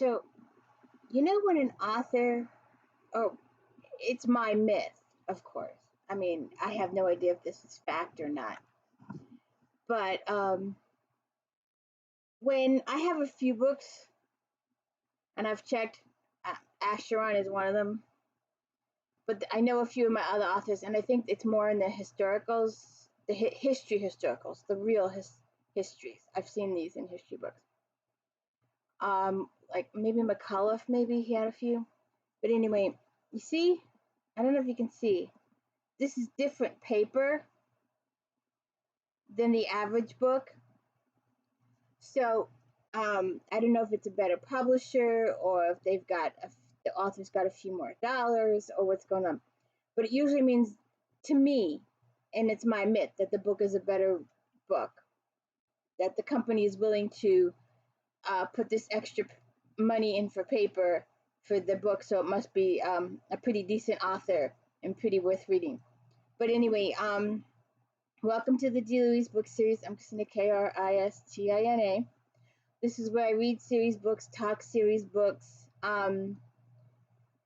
So, when an author, oh, it's my myth, of course. I mean, I have no idea if this is fact or not. But when I have a few books, and I've checked, Asheron is one of them, but I know a few of my other authors, and I think it's more in the historicals, the history historicals, the real histories. I've seen these in history books. Like maybe McCullough, maybe he had a few. But anyway, you see, I don't know if you can see. This is different paper than the average book. So I don't know if it's a better publisher or if the author's got a few more dollars or what's going on. But it usually means to me, and it's my myth, that the book is a better book, that the company is willing to put this extra money in for paper for the book, so it must be a pretty decent author and pretty worth reading. But anyway, welcome to the D. Louise book series. I'm Christina, Kristina. This is where I read series books, talk series books.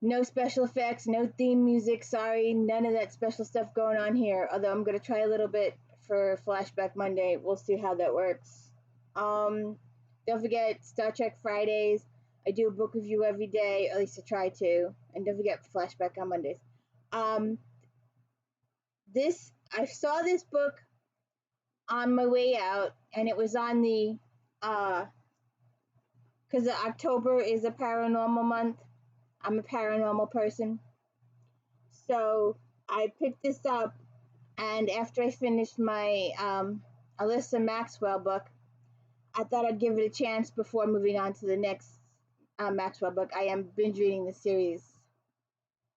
No special effects, no theme music. Sorry, none of that special stuff going on here. Although I'm gonna try a little bit for Flashback Monday. We'll see how that works. Don't forget Star Trek Fridays. I do a book review every day, at least I try to. And don't forget Flashback on Mondays. I saw this book on my way out, and it was on the because October is a paranormal month. I'm a paranormal person. So I picked this up, and after I finished my Alyssa Maxwell book, I thought I'd give it a chance before moving on to the next Maxwell book. I am binge reading the series,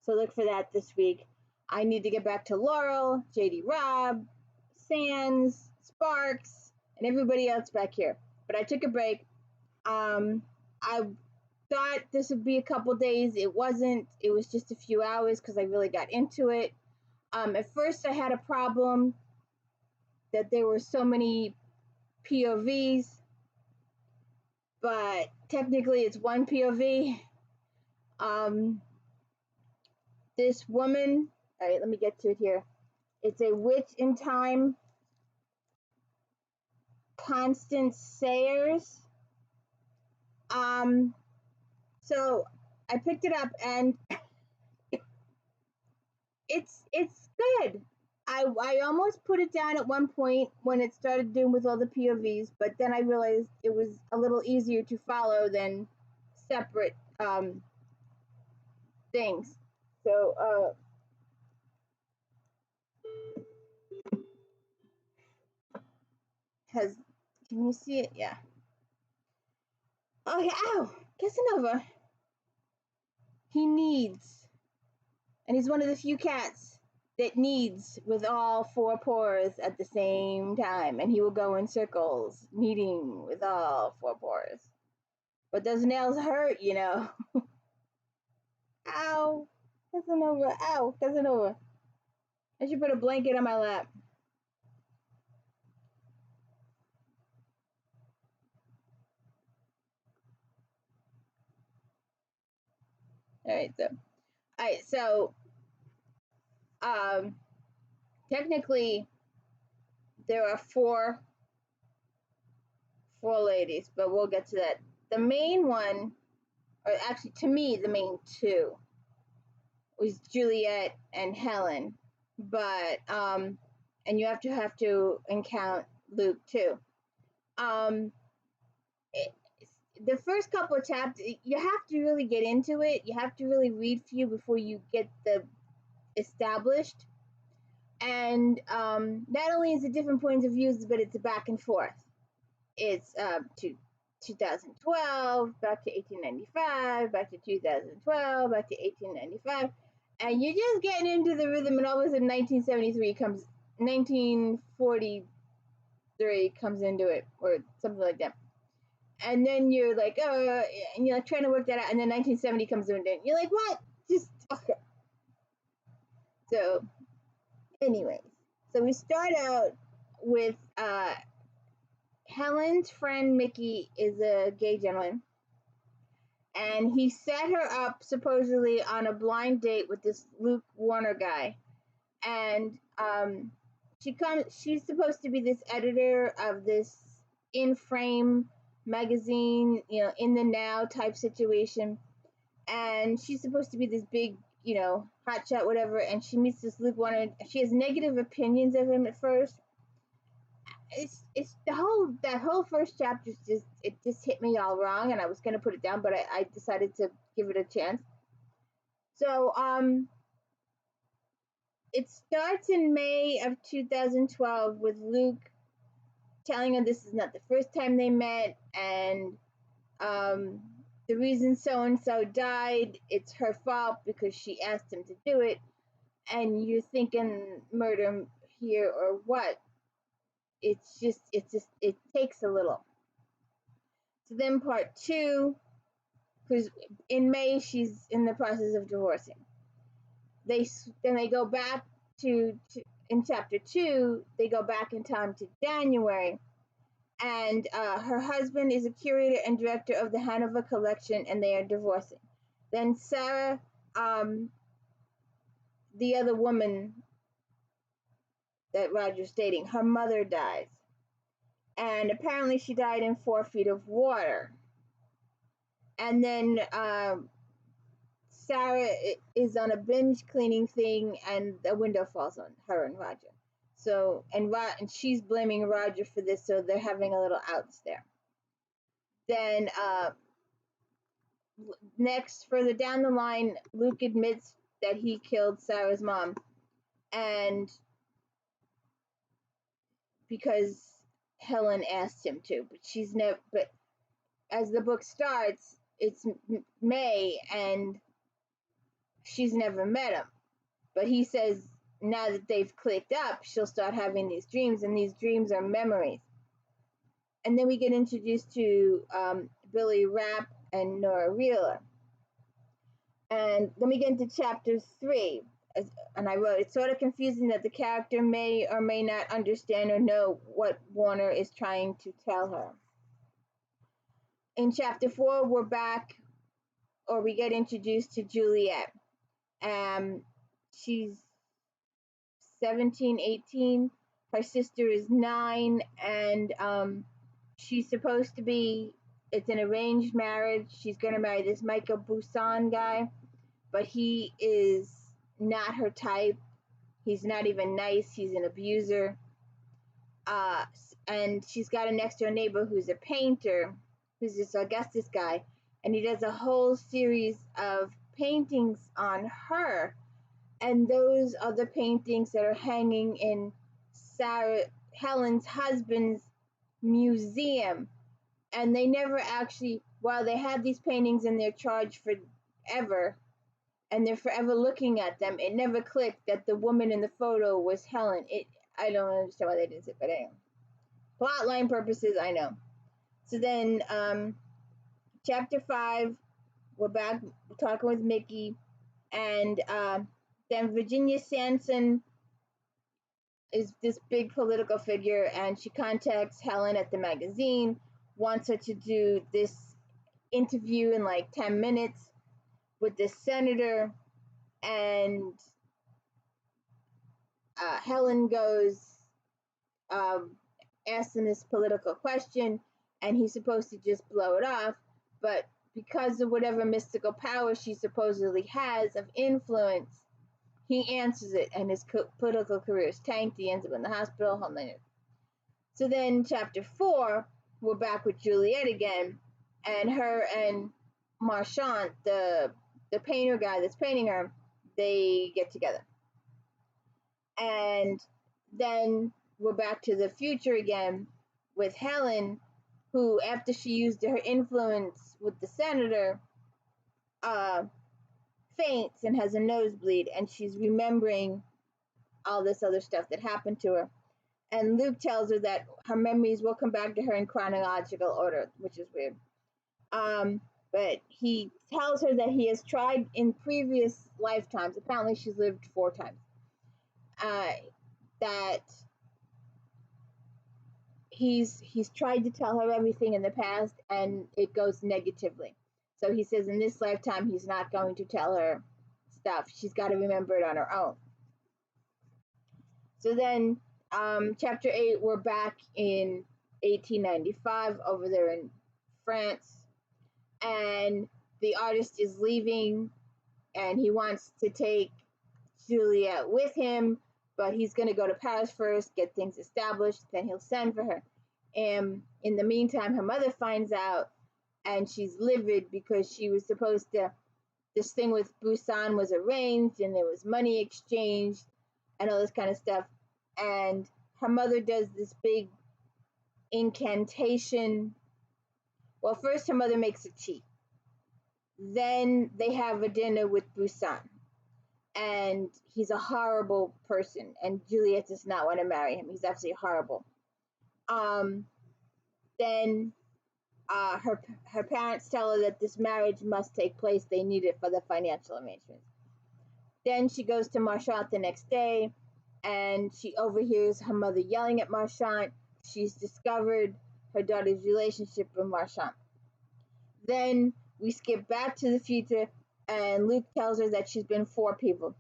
so look for that this week. I need to get back to Laurel, JD Robb, Sands, Sparks, and everybody else back here. But I took a break. I thought this would be a couple days. It wasn't. It was just a few hours because I really got into it. At first, I had a problem that there were so many POVs, but technically it's one POV. This woman, all right, let me get to it here. It's a witch in time, Constance Sayers. So I picked it up, and it's good. I almost put it down at one point when it started doing with all the POVs, but then I realized it was a little easier to follow than separate things. So can you see it? Yeah. Oh yeah, ow, Casanova. He needs, and he's one of the few cats that needs with all four paws at the same time, and he will go in circles, kneading with all four paws. But those nails hurt, Ow, Casanova, ow, Casanova. I should put a blanket on my lap. So technically there are four ladies, but we'll get to that. The main one, or actually to me, the main two was Juliet and Helen, but and you have to count Luke too. The first couple of chapters, you have to really get into it. You have to really read few before you get the established. And not only is it different points of views, but it's a back and forth. It's to 2012, back to 1895, back to 2012, back to 1895, and you're just getting into the rhythm, and all of a sudden 1943 comes into it, or something like that. And then you're like, and you're like trying to work that out, and then 1970 comes in, and you're like, what? Just okay. So, anyways, so we start out with Helen's friend Mickey is a gay gentleman, and he set her up supposedly on a blind date with this Luke Warner guy. And she's supposed to be this editor of this In Frame magazine, in the now type situation. And she's supposed to be this big, hotshot, whatever. And she meets this Luke Warner. She has negative opinions of him at first. It's that whole first chapter just hit me all wrong, and I was gonna put it down, but I decided to give it a chance. So it starts in May of 2012 with Luke telling her this is not the first time they met, and the reason so and so died, it's her fault because she asked him to do it, and you're thinking murder here or what? It takes a little. So then part two, because in May she's in the process of divorcing. Then they go back to in chapter 2, they go back in time to January, and her husband is a curator and director of the Hanover collection, and they are divorcing. Then Sarah, the other woman that Roger's dating, her mother dies, and apparently she died in 4 feet of water. And then Sarah is on a binge cleaning thing, and the window falls on her and Roger. So and she's blaming Roger for this, so they're having a little outs there. Then next, further down the line, Luke admits that he killed Sarah's mom, and because Helen asked him to, but she's never. But as the book starts, it's May, and she's never met him. But he says now that they've clicked up, she'll start having these dreams, and these dreams are memories. And then we get introduced to Billy Rapp and Nora Wheeler. And then we get into chapter 3. And I wrote, it's sort of confusing that the character may or may not understand or know what Warner is trying to tell her. In chapter 4, we're back, or we get introduced to Juliet. She's 17, 18. Her sister is 9, and she's supposed to be, it's an arranged marriage. She's going to marry this Michael Busan guy, but he is not her type. He's not even nice. He's an abuser. And she's got a next door neighbor who's a painter, who's this Augustus guy, and he does a whole series of paintings on her. And those are the paintings that are hanging in Helen's husband's museum. And they never actually, while they had these paintings and they're charged forever, and they're forever looking at them, it never clicked that the woman in the photo was Helen. I don't understand why they didn't say, but anyway. Plotline purposes, I know. So then, chapter 5, we're back talking with Mickey, and then Virginia Sanson is this big political figure, and she contacts Helen at the magazine, wants her to do this interview in like 10 minutes with this senator, and Helen goes, asking this political question, and he's supposed to just blow it off, but because of whatever mystical power she supposedly has of influence, he answers it, and his political career is tanked. He ends up in the hospital. So then, chapter 4, we're back with Juliet again, and her and Marchand, the painter guy that's painting her, they get together. And then we're back to the future again with Helen, who, after she used her influence with the senator, faints and has a nosebleed, and she's remembering all this other stuff that happened to her. And Luke tells her that her memories will come back to her in chronological order, which is weird. But he tells her that he has tried in previous lifetimes, apparently she's lived 4 times, that he's tried to tell her everything in the past, and it goes negatively. So he says in this lifetime he's not going to tell her stuff. She's got to remember it on her own. So then, chapter 8, we're back in 1895 over there in France, and the artist is leaving, and he wants to take Juliet with him, but he's going to go to Paris first, get things established, then he'll send for her. And in the meantime, her mother finds out, and she's livid because she was supposed to, this thing with Busan was arranged, and there was money exchanged, and all this kind of stuff. And her mother does this big incantation. Well, first her mother makes a tea. Then they have a dinner with Busan. And he's a horrible person. And Juliet does not want to marry him. He's absolutely horrible. Then her parents tell her that this marriage must take place. They need it for the financial arrangements. Then she goes to Marchand the next day, and she overhears her mother yelling at Marchand. She's discovered her daughter's relationship with Marchand. Then we skip back to the future, and Luke tells her that she's been 4 people: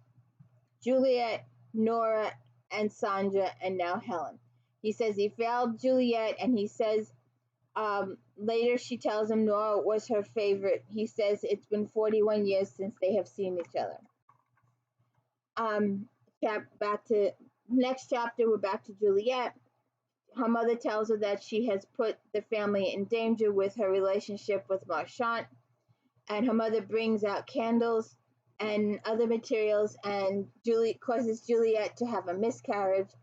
Juliet, Nora, and Sandra, and now Helen. He says he failed Juliet, and he says later she tells him Nora was her favorite. He says it's been 41 years since they have seen each other. Back to next chapter, we're back to Juliet. Her mother tells her that she has put the family in danger with her relationship with Marchand, and her mother brings out candles and other materials, and causes Juliet to have a miscarriage,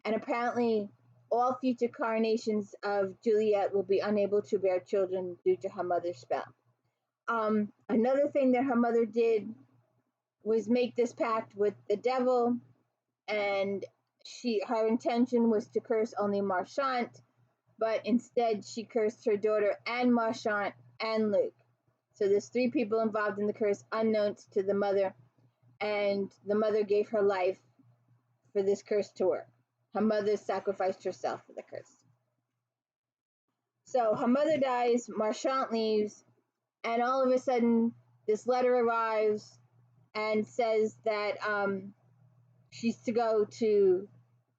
and apparently all future carnations of Juliet will be unable to bear children due to her mother's spell. Another thing that her mother did was make this pact with the devil, and her intention was to curse only Marchand, but instead she cursed her daughter and Marchand and Luke. So there's 3 people involved in the curse unknown to the mother, and the mother gave her life for this curse to work. Her mother sacrificed herself for the curse. So her mother dies, Marchand leaves, and all of a sudden this letter arrives and says that she's to go to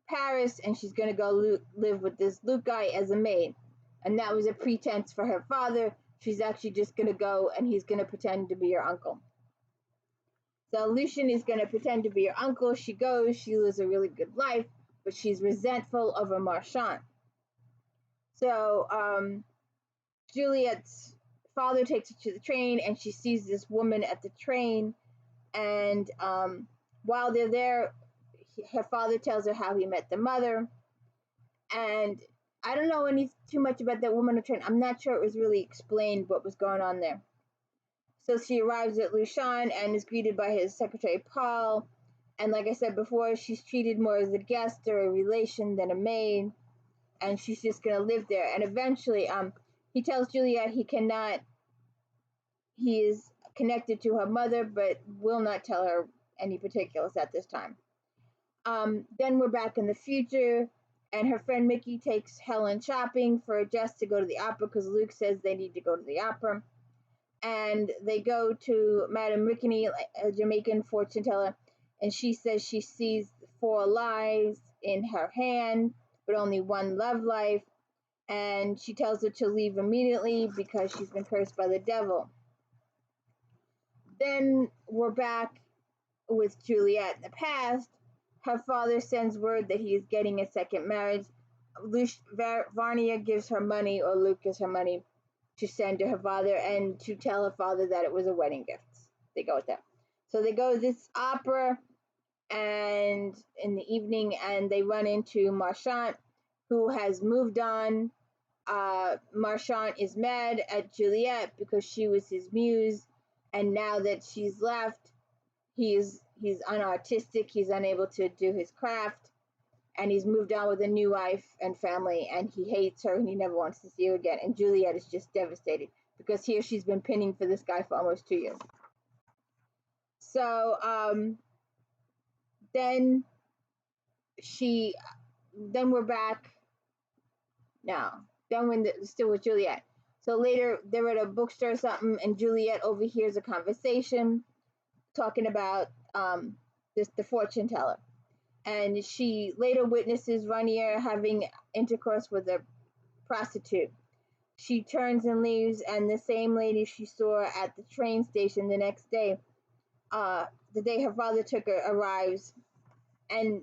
Paris, and she's going to go live with this Luke guy as a maid. And that was a pretense for her father. She's actually just going to go, and he's going to pretend to be her uncle. So Lucian is going to pretend to be her uncle. She goes, she lives a really good life, but she's resentful over Marchand. So Juliet's father takes her to the train, and she sees this woman at the train. And while they're there, her father tells her how he met the mother. And I don't know too much about that woman on the train. I'm not sure it was really explained what was going on there. So she arrives at Lucian and is greeted by his secretary, Paul. And like I said before, she's treated more as a guest or a relation than a maid. And she's just going to live there. And eventually, he tells Juliet he is connected to her mother, but will not tell her any particulars at this time. Then we're back in the future, and her friend Mickey takes Helen shopping for Jess to go to the opera because Luke says they need to go to the opera. And they go to Madame Rickety, a Jamaican fortune teller, and she says she sees 4 lives in her hand, but only 1 love life. And she tells her to leave immediately because she's been cursed by the devil. Then we're back with Juliet in the past. Her father sends word that he is getting a second marriage. Varnia gives her money, or Luke gives her money, to send to her father and to tell her father that it was a wedding gift. They go with that. So they go to this opera, and in the evening, and they run into Marchand, who has moved on. Marchand is mad at Juliet because she was his muse, and now that she's left, he's unartistic, he's unable to do his craft, and he's moved on with a new life and family, and he hates her and he never wants to see her again. And Juliet is just devastated because here she's been pinning for this guy for almost 2 years. So then we're back now. Then when still with Juliet. So later they're at a bookstore or something, and Juliet overhears a conversation talking about the fortune teller, and she later witnesses Rainier having intercourse with a prostitute. She turns and leaves, and the same lady she saw at the train station the next day, the day her father took her, arrives, and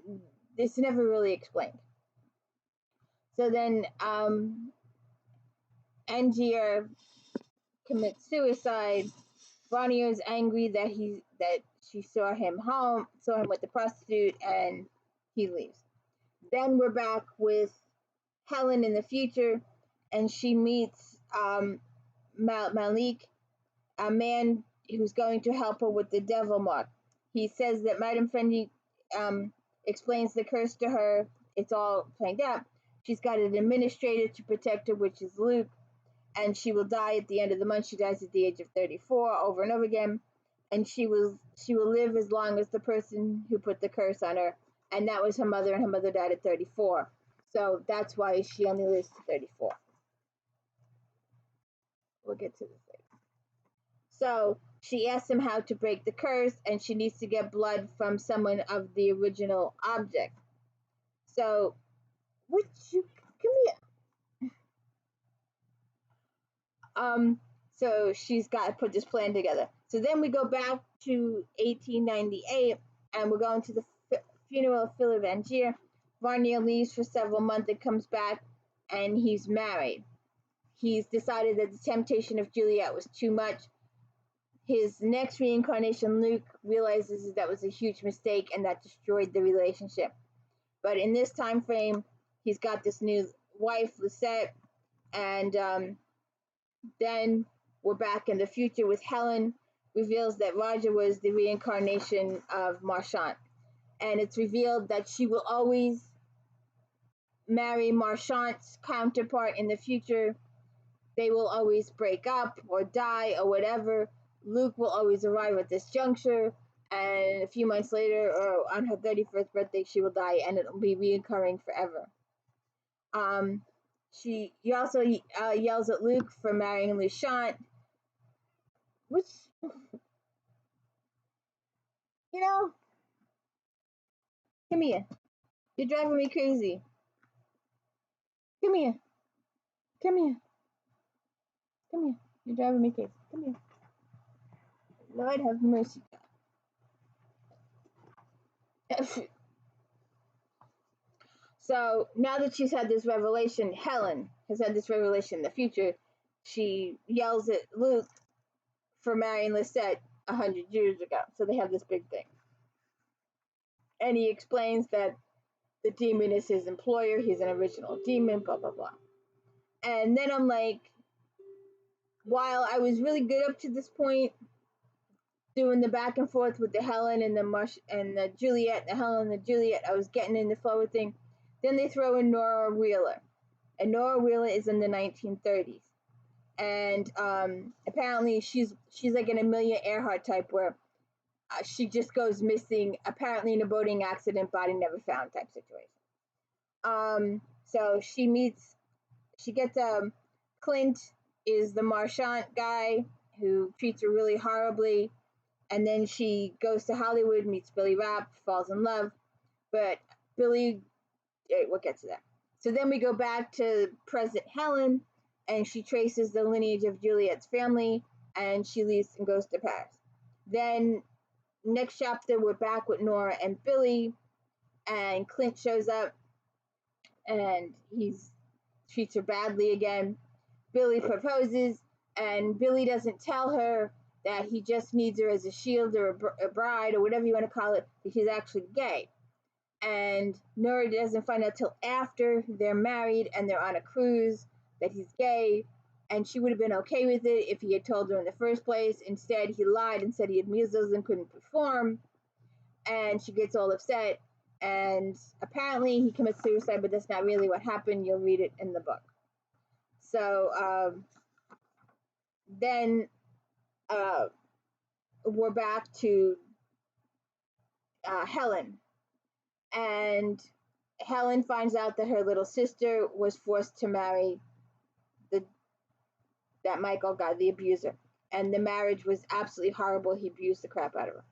this never really explained. So then Angier commits suicide. Ronnie is angry that she saw him with the prostitute, and he leaves. Then we're back with Helen in the future, and she meets Malik, a man who's going to help her with the devil mark. He says that Madame Fendi explains the curse to her. It's all planned out. She's got an administrator to protect her, which is Luke, and she will die at the end of the month. She dies at the age of 34 over and over again, and she will live as long as the person who put the curse on her, and that was her mother, and her mother died at 34. So that's why she only lives to 34. We'll get to this later. So she asks him how to break the curse, and she needs to get blood from someone of the original object. So, would you come here? So she's got to put this plan together. So then we go back to 1898, and we're going to the funeral of Philip Angier. Varnier leaves for several months and comes back, and he's married. He's decided that the temptation of Juliet was too much. His next reincarnation, Luke, realizes that was a huge mistake and that destroyed the relationship. But in this time frame, he's got this new wife, Lisette, and then we're back in the future with Helen, reveals that Roger was the reincarnation of Marchant. And it's revealed that she will always marry Marchant's counterpart in the future. They will always break up or die or whatever. Luke will always arrive at this juncture, and a few months later, or on her 31st birthday, she will die, and it'll be reoccurring forever. She also yells at Luke for marrying Luchant, which, you know, come here. You're driving me crazy. Come here. Come here. Come here. You're driving me crazy. Come here. Lord have mercy. So now that she's had this revelation, Helen has had this revelation in the future. She yells at Luke for marrying Lisette 100 years ago. So they have this big thing. And he explains that the demon is his employer. He's an original demon, blah, blah, blah. And then I'm like, while I was really good up to this point, doing the back and forth with the Helen and the Juliet, the Helen and the Juliet, I was getting in the flow of things. Then they throw in Nora Wheeler. And Nora Wheeler is in the 1930s. And apparently she's like an Amelia Earhart type, where she just goes missing, apparently in a boating accident, body never found type situation. So she gets Clint is the Marchant guy who treats her really horribly, and then she goes to Hollywood, meets Billy Rapp, falls in love, but Billy, we'll get to that. So then we go back to present Helen, and she traces the lineage of Juliet's family, and she leaves and goes to Paris. Then next chapter, we're back with Nora and Billy, and Clint shows up, and he treats her badly again. Billy proposes, and Billy doesn't tell her that he just needs her as a shield or a bride or whatever you want to call it, that he's actually gay. And Nora doesn't find out till after they're married and they're on a cruise that he's gay, and she would have been okay with it if he had told her in the first place. Instead, he lied and said he had measles and couldn't perform, and she gets all upset, and apparently he commits suicide, but that's not really what happened. You'll read it in the book. So then we're back to Helen, and Helen finds out that her little sister was forced to marry the that Michael got the abuser, and the marriage was absolutely horrible. He abused the crap out of her.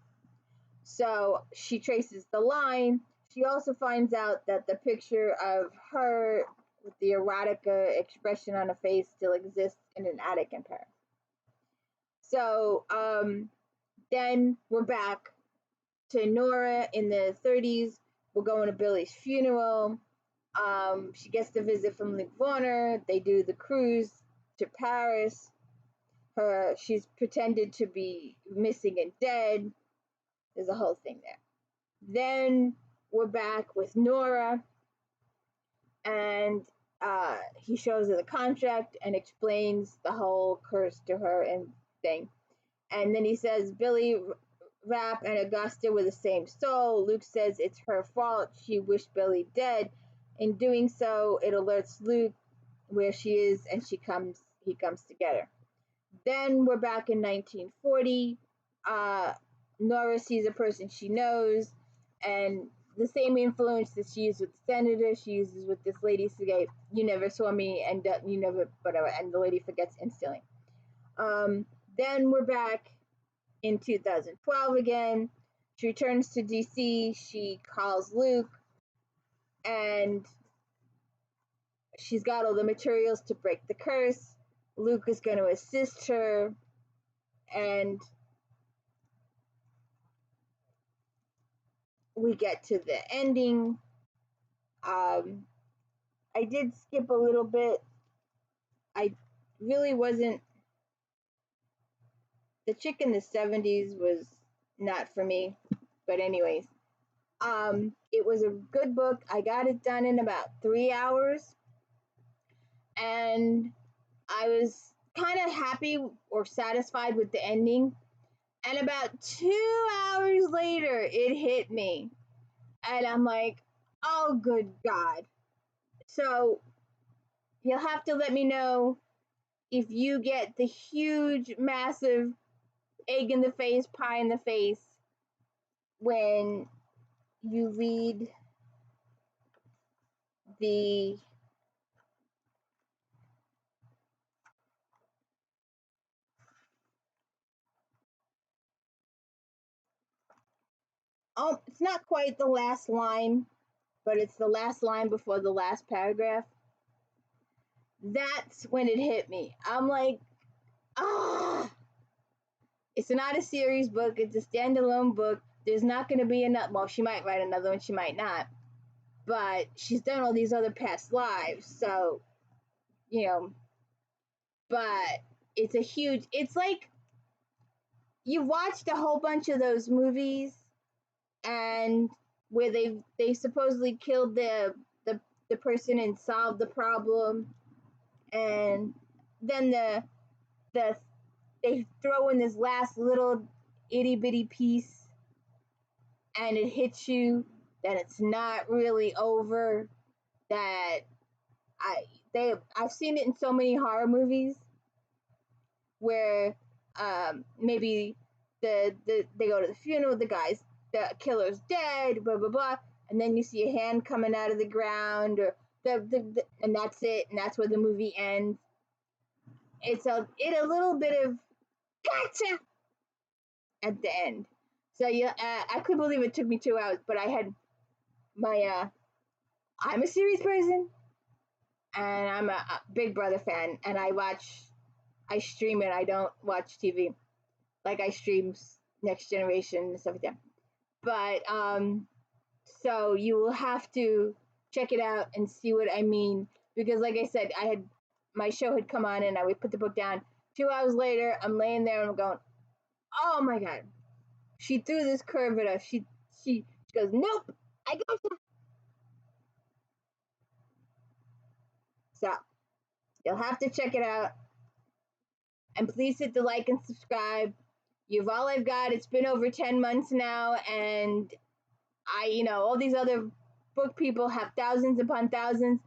So she traces the line. She also finds out that the picture of her with the erotica expression on her face still exists in an attic in Paris. So then we're back to Nora in the 30s. We're going to Billy's funeral. She gets the visit from Luke Warner. They do the cruise to Paris. She's pretended to be missing and dead. There's a whole thing there. Then we're back with Nora, and he shows her the contract and explains the whole curse to her and thing. And then he says Billy Rapp and Augusta were the same soul. Luke says it's her fault. She wished Billy dead. In doing so, it alerts Luke where she is, and he comes to get her. Then we're back in 1940. Nora sees a person she knows, and the same influence that she used with the senator, she uses with this lady to say, "You never saw me," and you never, whatever, and the lady forgets instantly. Then we're back in 2012 again. She returns to DC. She calls Luke, and she's got all the materials to break the curse. Luke is going to assist her, and we get to the ending. I did skip a little bit. I really wasn't. The chick in the 70s was not for me. But, anyways, it was a good book. I got it done in about 3 hours. And I was kind of happy or satisfied with the ending. And about 2 hours later, it hit me. And I'm like, oh, good God. So you'll have to let me know if you get the huge, massive egg in the face, pie in the face when you read the it's not quite the last line, but it's the last line before the last paragraph. That's when it hit me. I'm like, ah, it's not a series book. It's a standalone book. There's not going to be enough. Well, she might write another one. She might not. But she's done all these other past lives. So, you know, but it's a huge, it's like you watched a whole bunch of those movies and where they supposedly killed the person and solved the problem, and then the they throw in this last little itty bitty piece and it hits you that it's not really over, that I've seen it in so many horror movies where maybe they go to the funeral, the killer's dead, blah blah blah, and then you see a hand coming out of the ground, or and that's it, and that's where the movie ends. It's a little bit of gotcha at the end. So yeah, I couldn't believe it took me 2 hours, but I had my I'm a series person, and I'm a Big Brother fan, and I stream it. I don't watch TV. Like I stream Next Generation and stuff like that. But so you will have to check it out and see what I mean, because like I said, my show had come on and I would put the book down. 2 hours later, I'm laying there and I'm going, oh my God, she threw this curve at us. She goes, nope, I got you. So you'll have to check it out, and please hit the like and subscribe. You've all I've got. It's been over 10 months now, and all these other book people have thousands upon thousands.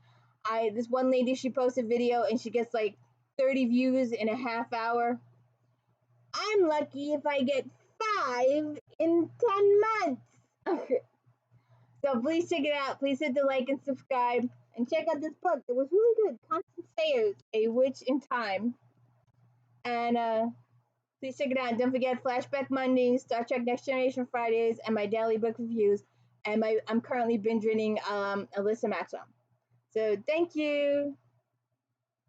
This one lady, she posts a video and she gets like 30 views in a half hour. I'm lucky if I get 5 in 10 months. So please check it out. Please hit the like and subscribe, and check out this book. It was really good. Constance, A Witch in Time. And please check it out. And don't forget Flashback Mondays, Star Trek Next Generation Fridays, and my daily book reviews. And I'm currently binge reading Alyssa Maxwell. So thank you.